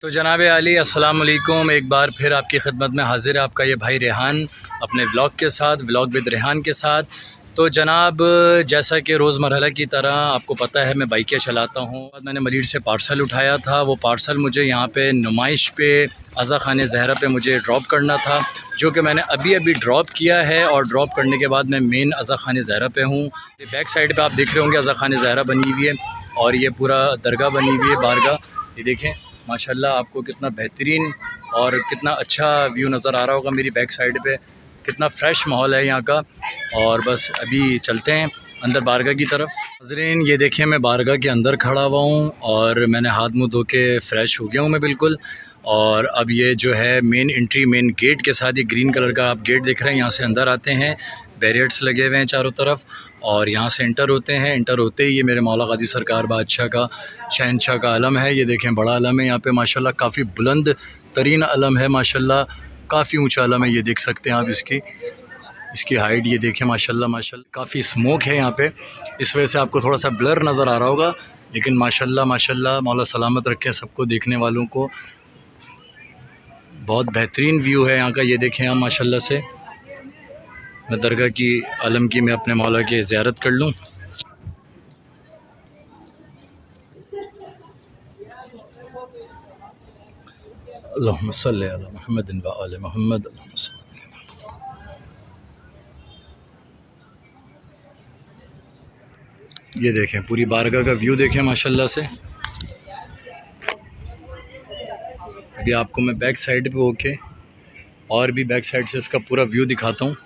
तो जनाब आली अस्सलाम वालेकुम, एक बार फिर आपकी खिदमत में हाज़िर है आपका ये भाई रेहान अपने व्लॉग के साथ, व्लॉग विद रेहान के साथ। तो जनाब जैसा कि रोज़मर्रा की तरह आपको पता है मैं बाइकें चलाता हूँ। मैंने मलीर से पार्सल उठाया था, वो पार्सल मुझे यहाँ पे नुमाइश पे अज़ा खान ज़हरा पे मुझे ड्रॉप करना था, जो कि मैंने अभी अभी ड्रॉप किया है। और ड्रॉप करने के बाद मैं मेन अज़ा खान ज़हरा पे हूँ। बैक साइड पे आप देख रहे होंगे अज़ा खान ज़हरा बनी हुई है और ये पूरा दरगाह बनी हुई है, बारगाह। ये देखें माशाल्लाह, आपको कितना बेहतरीन और कितना अच्छा व्यू नज़र आ रहा होगा मेरी बैक साइड पे। कितना फ़्रेश माहौल है यहाँ का। और बस अभी चलते हैं अंदर बारगाह की तरफ। नाज़रीन ये देखिए मैं बारगाह के अंदर खड़ा हुआ हूँ और मैंने हाथ मुँह धो के फ़्रेश हो गया हूँ मैं बिल्कुल। और अब ये जो है मेन एंट्री, मेन गेट के साथ, ये ग्रीन कलर का आप गेट देख रहे हैं, यहाँ से अंदर आते हैं। बैरियर्स लगे हुए हैं चारों तरफ और यहाँ से इंटर होते हैं। इंटर होते ही ये मेरे मौला गाजी सरकार बादशाह का, शहनशाह का अलम है। ये देखें बड़ा अलम है यहाँ पे माशाल्लाह, काफ़ी बुलंद तरीन अलम है माशाल्लाह, काफ़ी ऊंचा अलम है। ये देख सकते हैं आप इसकी हाइट, ये देखें माशाल्लाह माशाल्लाह। काफ़ी स्मोक है यहाँ पे, इस वजह से आपको थोड़ा सा ब्लर नज़र आ रहा होगा, लेकिन माशाल्लाह माशाल्लाह मौला सलामत रखे सबको, देखने वालों को। बहुत बेहतरीन व्यू है यहाँ का, ये देखें आप माशाल्लाह से। मैं दरगाह की आलम की मैं अपने मौला की ज़ियारत कर लूँ। अल्लाहुम्मा सल्ली अला मुहम्मदिन व आले मुहम्मद। ये देखें पूरी बारगाह का व्यू देखें माशाल्लाह से। अभी आपको मैं बैक साइड पे होके और भी बैक साइड से इसका पूरा व्यू दिखाता हूँ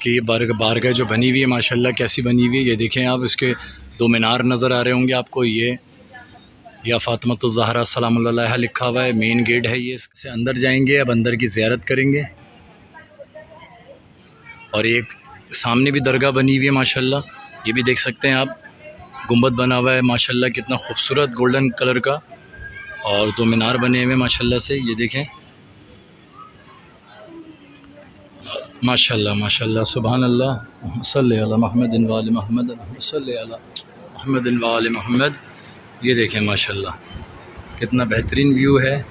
कि ये बारगाह जो बनी हुई है माशाल्लाह कैसी बनी हुई है। ये देखें आप, इसके दो मीनार नज़र आ रहे होंगे आपको। ये या फ़ातिमतुज़ ज़हरा सलामुल्लाह अलैहा लिखा हुआ है, मेन गेट है ये। इससे अंदर जाएंगे, अब अंदर की ज़ियारत करेंगे। और एक सामने भी दरगाह बनी हुई है माशाल्लाह, ये भी देख सकते हैं आप। गुंबद बना हुआ है माशाल्लाह, कितना खूबसूरत गोल्डन कलर का। और दो मीनार बने हुए माशाल्लाह से, ये देखें माशाल्लाह माशाल्लाह। सुभान अल्लाह, सल्ली अला मुहम्मदिन व आले मुहम्मद, सल्ली अला मुहम्मदिन व आले मुहम्मद। ये देखें माशाल्लाह कितना बेहतरीन व्यू है।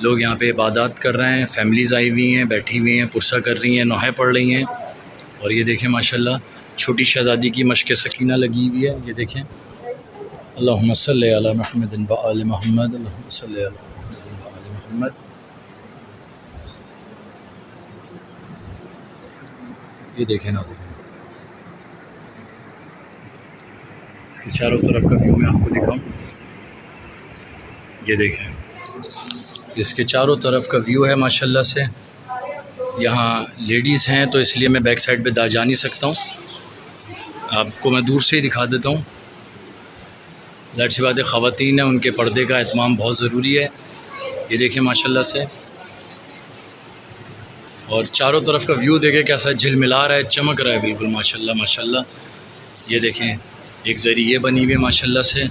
लोग यहाँ पे इबादत कर रहे हैं, फैमिलीज़ आई हुई हैं, बैठी हुई हैं, पुरसा कर रही हैं, नोहे पढ़ रही हैं। और ये देखें माशाल्लाह छोटी शहज़ादी की मश्क सकीना लगी हुई है, ये देखें। अल्लाहुम्मा सल्ली अला मुहम्मदिन व आले मुहम्मद, अल्लाहुम्मा सल्ली अला मुहम्मदिन व आले मुहम्मद। ये देखें नाज़रीन, इसके चारों तरफ का व्यू मैं आपको दिखाऊं। ये देखें इसके चारों तरफ का व्यू है माशाल्लाह से। यहाँ लेडीज़ हैं तो इसलिए मैं बैक साइड पे जा नहीं सकता हूँ, आपको मैं दूर से ही दिखा देता हूँ। ज़ाहिर सी बात है ख़वातीन है, उनके पर्दे का एहतमाम बहुत ज़रूरी है। ये देखें माशाल्लाह से। और चारों तरफ का व्यू देखें कैसा झिलमिला रहा है, चमक रहा है बिल्कुल माशाल्लाह माशाल्लाह। ये देखें एक ज़रिए बनी हुई है माशाल्लाह से,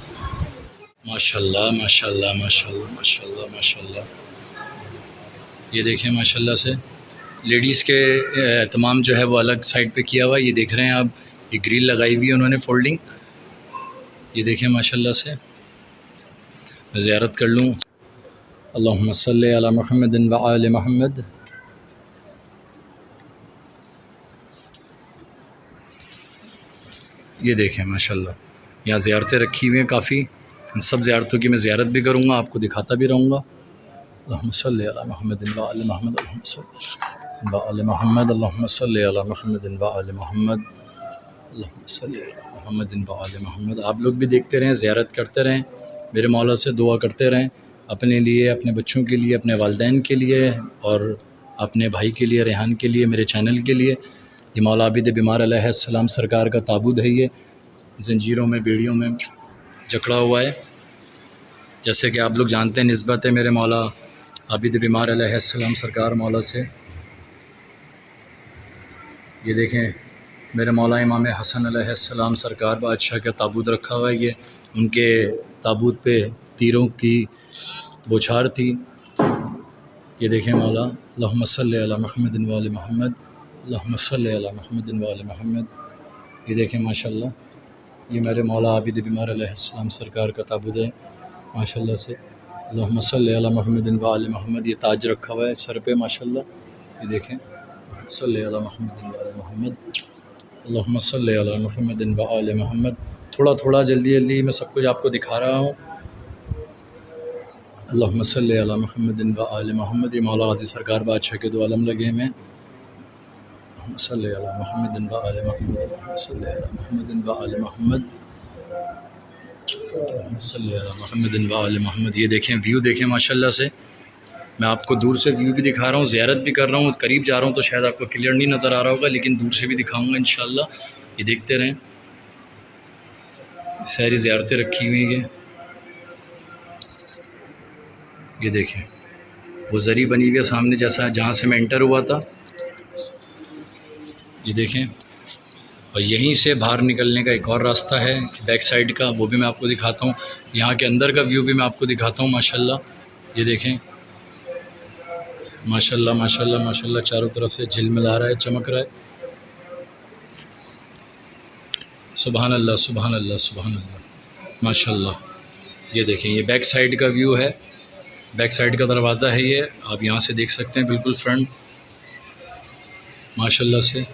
माशाल्लाह माशाल्लाह माशाल्लाह माशाल्लाह माशाल्लाह। ये देखें माशाल्लाह से। लेडीज़ के एहतमाम जो है वो अलग साइड पे किया हुआ है, ये देख रहे हैं आप। ये ग्रिल लगाई हुई है उन्होंने फोल्डिंग, ये देखें माशाल्लाह से। मैं ज़ियारत कर लूँ। अल्लाहुम्मा सल्ली अला मुहम्मदिन व आले मुहम्मद। ये देखें माशाल्लाह यहाँ ज़ियारतें रखी हुई हैं काफ़ी। इन सब ज़ियारतों की मैं ज़ियारत भी करूँगा, आपको दिखाता भी रहूँगा। अल्लाहुम्मा सल्ली अला मुहम्मदिन व आले मुहम्मद, अल्लाहुम्मा सल्ली व आले मुहम्मद, अल्लाहुम्मा सल्ली अला मुहम्मदिन व आले मुहम्मद, अल्लाहुम्मा सल्ली अला मुहम्मदिन व आले मुहम्मद। आप लोग भी देखते रहें, ज़ियारत करते रहें, मेरे मौला से दुआ करते रहें अपने लिए, अपने बच्चों के लिए, अपने वालिदैन के लिए और अपने भाई के लिए, रेहान के लिए, मेरे चैनल के लिए। ये मौला आबिद बीमार अलैहिस्सलाम सरकार का ताबूत है, ये जंजीरों में, बेड़ियों में जकड़ा हुआ है। जैसे कि आप लोग जानते हैं निस्बत है मेरे मौला आबिद बीमार अलैहिस्सलाम सरकार मौला से। ये देखें मेरे मौला इमाम हसन अलैहिस्सलाम सरकार बादशाह का ताबूत रखा हुआ है। ये उनके ताबूत पे तीरों की बौछार थी। ये देखें मौला, अल्लाहुम्मा सल्ली अला मुहम्मदिन व आले मुहम्मद, अल्लाहुम्मा सल्ली अला मुहम्मदिन व आले मुहम्मद। ये देखें माशाल्लाह, ये मेरे मौला आबिद बीमार अलैहिस्सलाम सरकार का ताबूत है माशाल्लाह से। अल्लाहुम्मा सल्ली अला मुहम्मदिन व आले मोहम्मद। ये ताज रखा हुआ है सर पे माशाल्लाह, ये देखें। सल्ली अला मुहम्मदिन व आले मोहम्मद। अल्लाहुम्मा सल्ली अला मुहम्मदिन व आले मोहम्मद। थोड़ा थोड़ा जल्दी जल्दी मैं सब कुछ आपको दिखा रहा हूँ। अल्लाहुम्मा सल्ली अला मुहम्मदिन व आले मोहम्मद। ये मौला गाज़ी सरकार बादशाह के दो आलम लगे हुए हैं। अल्लाहुम्मा सल्ली अला मुहम्मदिन व आले मोहम्मद। अल्लाहुम्मा सल्ली अला मुहम्मदिन व आले मोहम्मद। मोहम्मदिन व आले मोहम्मद। ये देखें, व्यू देखें माशाल्लाह से। मैं आपको दूर से व्यू भी दिखा रहा हूँ, ज़ियारत भी कर रहा हूँ। करीब जा रहा हूँ तो शायद आपको क्लियर नहीं नज़र आ रहा होगा, लेकिन दूर से भी दिखाऊंगा इंशाल्लाह। ये देखते रहें, सारी ज़ियारतें रखी हुई हैं। ये देखें, वो ज़री बनी हुई है सामने, जैसा जहाँ से मैं एंटर हुआ था। ये देखें, और यहीं से बाहर निकलने का एक और रास्ता है बैक साइड का, वो भी मैं आपको दिखाता हूँ। यहाँ के अंदर का व्यू भी मैं आपको दिखाता हूँ माशाल्लाह। ये देखें माशाल्लाह माशाल्लाह माशाल्लाह, चारों तरफ से झिलमिला रहा है, चमक रहा है। सुभान अल्लाह सुभान अल्लाह सुभान अल्लाह माशाल्लाह। ये देखें, ये बैक साइड का व्यू है, बैक साइड का दरवाज़ा है ये, आप यहाँ से देख सकते हैं बिल्कुल फ्रंट माशाल्लाह से।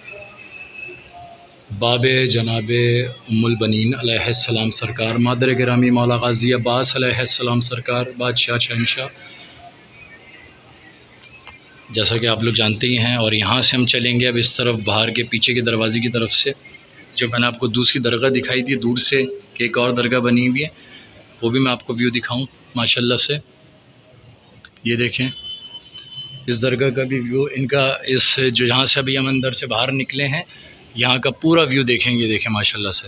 बाबे जनाबे उम्मुल बनीन अलैहिस्सलाम सरकार, मादर गिरामी मौला गाज़ी अब्बास अलैहिस्सलाम सरकार, बादशाह शहंशाह, जैसा कि आप लोग जानते ही हैं। और यहाँ से हम चलेंगे अब इस तरफ, बाहर के पीछे के दरवाज़े की तरफ से, जो मैंने आपको दूसरी दरगाह दिखाई थी दूर से कि एक और दरगाह बनी हुई है, वो भी मैं आपको व्यू दिखाऊं माशाल्लाह से। ये देखें, इस दरगाह का भी व्यू, इनका इस जो यहाँ से अभी हम अंदर से बाहर निकले हैं, यहाँ का पूरा व्यू देखेंगे। देखें माशाल्लाह से,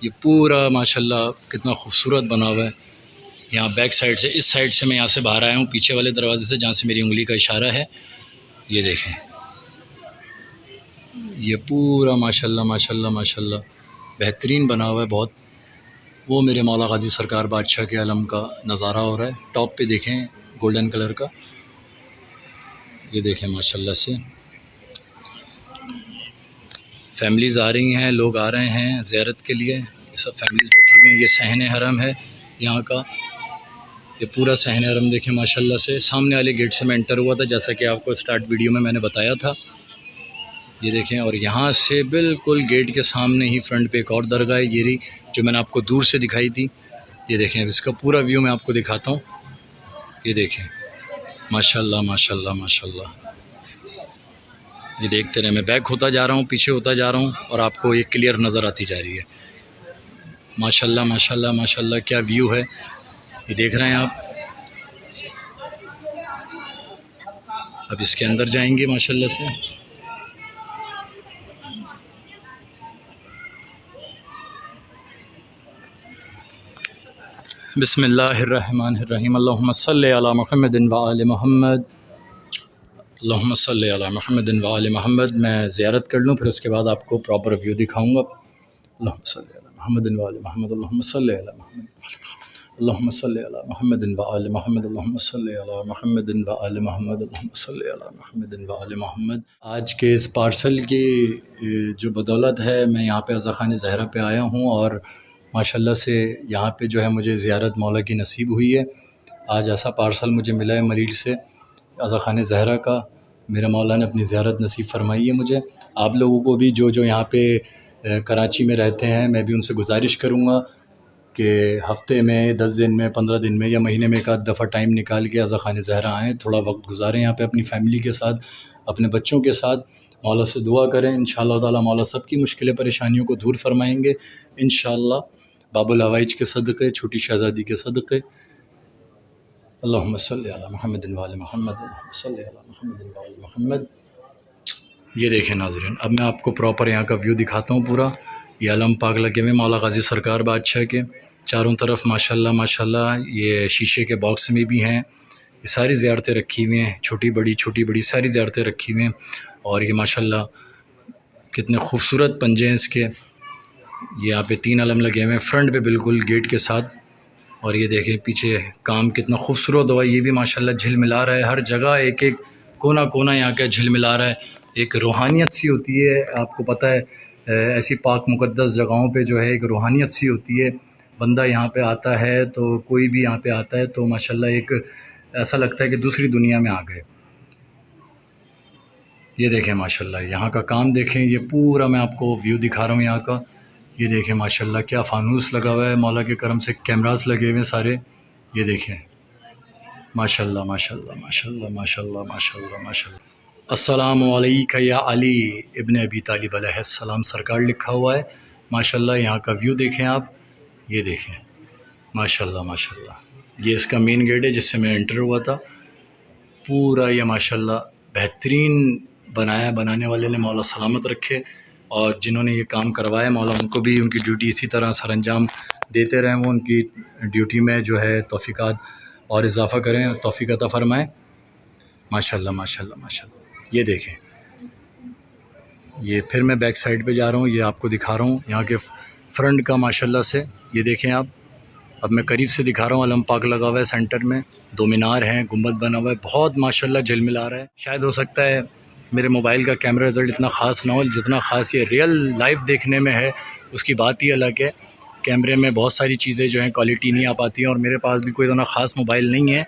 ये पूरा माशाल्लाह कितना खूबसूरत बना हुआ है। यहाँ बैक साइड से, इस साइड से मैं यहाँ से बाहर आया हूँ, पीछे वाले दरवाजे से जहाँ से मेरी उंगली का इशारा है। ये देखें, ये पूरा माशाल्लाह माशाल्लाह माशाल्लाह बेहतरीन बना हुआ है बहुत। वो मेरे मौला गाज़ी सरकार बादशाह के आलम का नज़ारा हो रहा है। टॉप पे देखें गोल्डन कलर का, ये देखें माशाल्लाह से। फैमिलीज़ आ रही हैं, लोग आ रहे हैं ज़ियारत के लिए, ये सब फैमिलीज़ बैठी हुई हैं। ये सहन हरम है यहाँ का, ये पूरा सहन हरम देखें माशाल्लाह से। सामने वाले गेट से मैं एंटर हुआ था, जैसा कि आपको स्टार्ट वीडियो में मैंने बताया था। ये देखें, और यहाँ से बिल्कुल गेट के सामने ही फ्रंट पे एक और दरगाह है, ये रही जो मैंने आपको दूर से दिखाई थी। ये देखें, इसका पूरा व्यू मैं आपको दिखाता हूँ। ये देखें माशाल्लाह माशाल्लाह माशाल्लाह। ये देखते रहे, मैं बैक होता जा रहा हूँ, पीछे होता जा रहा हूँ, और आपको ये क्लियर नज़र आती जा रही है। माशाल्लाह माशाल्लाह माशाल्लाह, क्या व्यू है, ये देख रहे हैं आप। अब इसके अंदर जाएंगे माशाल्लाह से। बिस्मिल्लाहिर्रहमानिर्रहीम। अल्लाहुम्मा सल्ली अला मुहम्मदिन व आले मोहम्मद। अल्लाहुम्मा सल्ली अला मुहम्मदिन व आले मोहम्मद। मैं ज़ियारत कर लूँ, फिर उसके बाद आपको प्रॉपर व्यू दिखाऊँगा। अल्लाहुम्मा सल्ली अला मुहम्मदिन व आले मोहम्मद। अल्लाहुम्मा सल्ली अला मुहम्मद। अल्लाहुम्मा सल्ली अला मुहम्मदिन व आले मोहम्मद। अल्लाहुम्मा सल्ली अला मुहम्मदिन व आले मोहम्मद। अल्लाहुम्मा सल्ली अला मुहम्मदिन व आले मोहम्मद। आज के इस पार्सल की जो बदौलत है, मैं यहाँ पे अज़ा ख़ान ज़हरा पे आया हूँ, और माशाल्लाह से यहाँ पे जो है मुझे ज़ियारत मौला की नसीब हुई है। आज ऐसा पार्सल मुझे मिला है मरीज से, अज़ा ख़ान ज़हरा का। मेरे मौला ने अपनी ज़ियारत नसीब फरमाई है मुझे। आप लोगों को भी जो यहाँ पे कराची में रहते हैं, मैं भी उनसे गुजारिश करूँगा कि हफ़्ते में, 10 दिन में, 15 दिन में, या महीने में एक आध दफ़ा टाइम निकाल के अज़ा ख़ान ज़हरा आएँ, थोड़ा वक्त गुजारें यहाँ पे अपनी फ़ैमिली के साथ, अपने बच्चों के साथ। मौला से दुआ करें, इंशाअल्लाह ताला मौला सब की मुश्किलें परेशानियों को दूर फरमाएँगे इंशाअल्लाह, बाबुल हवाइज के सदक़े, छोटी शहज़ादी के सदक़े। अल्लाहुम्मा सल्ली अला मुहम्मदिन व आले मोहम्मद। अल्लाहुम्मा सल्ली अला मुहम्मदिन व आले मोहम्मद। ये देखें नाज़रीन, अब मैं आपको प्रॉपर यहाँ का व्यू दिखाता हूँ पूरा। ये आलम पाक लगे हुए मौला गाज़ी सरकार बादशाह के चारों तरफ माशाल्लाह माशाल्लाह। ये शीशे के बॉक्स में भी हैं, ये सारी ज़ियारतें रखी हुई हैं, छोटी बड़ी सारी ज़ियारतें रखी हुई हैं। और ये माशाल्लाह कितने खूबसूरत पंजे हैं इसके। ये यहाँ पे 3 आलम लगे हुए हैं फ्रंट पे बिल्कुल गेट के साथ। और ये देखें पीछे काम कितना खूबसूरत हुआ, ये भी माशाल्लाह झिलमिला रहा है, हर जगह एक एक कोना कोना यहाँ का झिलमिला रहा है। एक रूहानियत सी होती है, आपको पता है ऐसी पाक मुक़द्दस जगहों पे जो है एक रूहानियत सी होती है, बंदा यहाँ पे आता है तो कोई भी यहाँ पे आता है तो माशाल्लाह एक ऐसा लगता है कि दूसरी दुनिया में आ गए। ये देखें माशाल्लाह यहाँ का काम देखें, ये पूरा मैं आपको व्यू दिखा रहा हूँ यहाँ का। ये देखें माशाल्लाह क्या फ़ानूस लगा हुआ है, मौला के करम से कैमरास लगे हुए हैं सारे। ये देखें माशाल्लाह माशाल्लाह माशाल्लाह माशाल्लाह माशाल्लाह माशाल्लाह। अस्सलामु अलैका या अली इब्न अबी तालिब अलैहिस्सलाम सरकार लिखा हुआ है। माशाल्लाह यहाँ का व्यू देखें आप, ये देखें माशाल्लाह माशाल्लाह। ये इसका मेन गेट है जिससे मैं एंटर हुआ था। पूरा ये माशाल्लाह बेहतरीन बनाया, बनाने वाले ने मौला सलामत रखे, और जिन्होंने ये काम करवाया मौला उनको भी उनकी ड्यूटी इसी तरह सर अंजाम देते रहें, वो उनकी ड्यूटी में जो है तौफ़ीक़ात और इजाफ़ा करें, तौफ़ीक़ अता फ़रमाएँ। माशाल्लाह माशाल्लाह माशाल्लाह। ये देखें, ये फिर मैं बैक साइड पे जा रहा हूँ, ये आपको दिखा रहा हूँ यहाँ के फ्रंट का माशाल्लाह से। ये देखें आप, अब मैं करीब से दिखा रहा हूँ। अलम पाक लगा हुआ है सेंटर में, 2 मीनार हैं, गुंबद बना हुआ है, बहुत माशाल्लाह झिलमिला रहा है। शायद हो सकता है मेरे मोबाइल का कैमरा रिज़ल्ट इतना ख़ास ना हो, जितना ख़ास ये रियल लाइव देखने में है उसकी बात ही अलग है। कैमरे में बहुत सारी चीज़ें जो हैं क्वालिटी नहीं आ पाती हैं, और मेरे पास भी कोई इतना ख़ास मोबाइल नहीं है,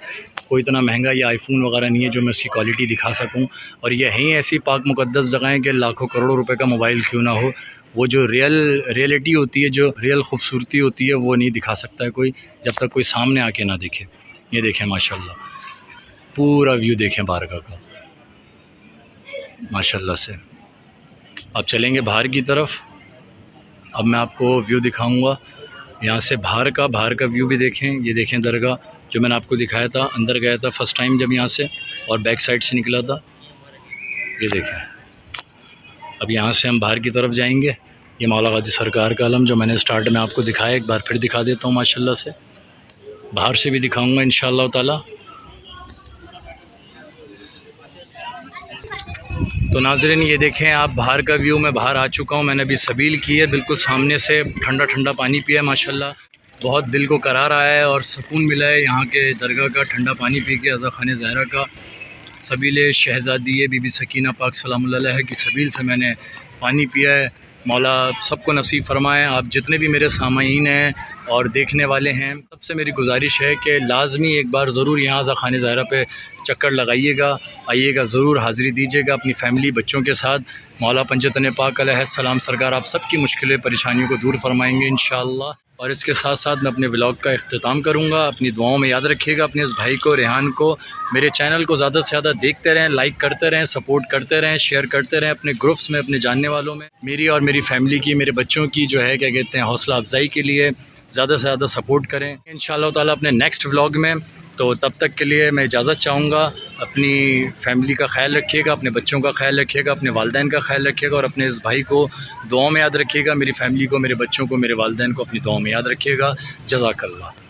कोई इतना महंगा या आईफोन वगैरह नहीं है जो मैं उसकी क्वालिटी दिखा सकूं। और ये हैं ऐसी पाक मुक़द्दस जगहें कि लाखों करोड़ों रुपए का मोबाइल क्यों ना हो, वो जो रियलिटी होती है, जो रियल खूबसूरती होती है, वो नहीं दिखा सकता है कोई, जब तक कोई सामने आके ना देखे। ये देखें माशाल्लाह, पूरा व्यू देखें बारगाह का माशाल्लाह से। अब चलेंगे बाहर की तरफ। अब मैं आपको व्यू दिखाऊंगा यहाँ से बाहर का व्यू भी देखें। ये देखें दरगाह जो मैंने आपको दिखाया था, अंदर गया था फ़र्स्ट टाइम जब यहाँ से, और बैक साइड से निकला था। ये देखें, अब यहाँ से हम बाहर की तरफ जाएंगे। ये मौला गाजी सरकार का अलम जो मैंने स्टार्ट में आपको दिखाया, एक बार फिर दिखा देता हूँ माशाल्लाह से। बाहर से भी दिखाऊँगा इंशाअल्लाह ताला। तो नाज़रीन ये देखें आप बाहर का व्यू, मैं बाहर आ चुका हूँ। मैंने अभी सबील की है, बिल्कुल सामने से ठंडा ठंडा पानी पिया माशाल्लाह, बहुत दिल को करार आया है और सुकून मिला है यहाँ के दरगाह का ठंडा पानी पी के। अज़ा खान ज़हरा का सबील शहज़ादी बीबी सकीना पाक सलामुल्लाह अलैहा की सबील से मैंने पानी पिया है। मौला सबको नसीब फ़रमाएँ। आप जितने भी मेरे सामाईन हैं और देखने वाले हैं, सबसे मेरी गुजारिश है कि लाजमी एक बार ज़रूर यहाँ अज़ा खान ज़हरा पे चक्कर लगाइएगा, आइएगा, ज़रूर हाज़िरी दीजिएगा अपनी फ़ैमिली बच्चों के साथ। मौला पंजतन पाक अलैहिस्सलाम सरकार आप सबकी मुश्किलें परेशानियों को दूर फरमाएँगे इंशाअल्लाह। और इसके साथ साथ मैं अपने व्लॉग का इख्तिताम करूँगा। अपनी दुआओं में याद रखिएगा अपने इस भाई को, रेहान को। मेरे चैनल को ज़्यादा से ज़्यादा देखते रहें, लाइक करते रहें, सपोर्ट करते रहें, शेयर करते रहें अपने ग्रुप्स में, अपने जानने वालों में। मेरी और मेरी फ़ैमिली की, मेरे बच्चों की जो है क्या कहते हैं हौसला अफजाई के लिए ज़्यादा से ज़्यादा सपोर्ट करें इंशाअल्लाह ताला अपने नेक्स्ट व्लॉग में। तो तब तक के लिए मैं इजाज़त चाहूँगा। अपनी फ़ैमिली का ख्याल रखिएगा, अपने बच्चों का ख्याल रखिएगा, अपने वालिदैन का ख्याल रखिएगा, और अपने इस भाई को दुआओं में याद रखिएगा। मेरी फ़ैमिली को, मेरे बच्चों को, मेरे वालिदैन को अपनी दुआओं में याद रखिएगा। जज़ाकल्लाह।